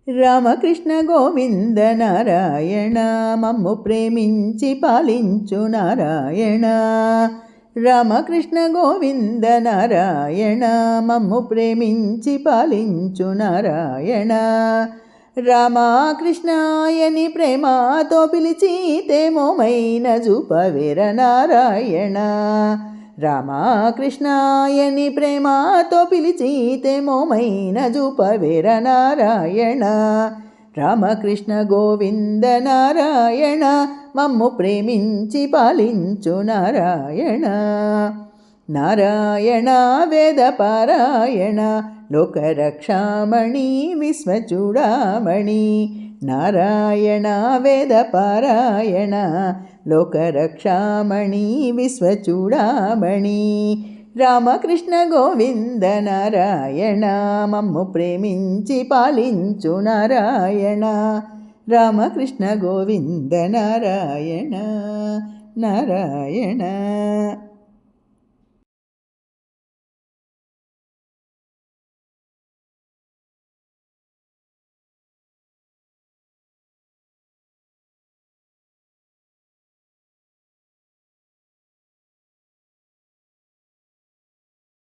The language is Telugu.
రామకృష్ణ గోవింద నారాయణ మమ్ము ప్రేమించి పాలించు నారాయణ. రామకృష్ణ గోవింద నారాయణ మమ్ము ప్రేమించి పాలించు నారాయణ. రామకృష్ణాయని ప్రేమతో పిలిచితే మోమైన చూపవేర నారాయణ. రామకృష్ణాయని ప్రేమతో పిలిచితే మోమైన చూపవేర నారాయణ. రామకృష్ణ గోవింద నారాయణ మమ్ము ప్రేమించి పాలించు నారాయణ. నారాయణ వేద పారాయణ లోకరక్షామణి విశ్వచూడామణి. నారాయణ వేద పారాయణ లోకరక్షామణి విశ్వచూడామణి. రామకృష్ణ గోవింద నారాయణ మమ్ము ప్రేమించి పాలించు నారాయణ. రామకృష్ణ గోవింద నారాయణ నారాయణ.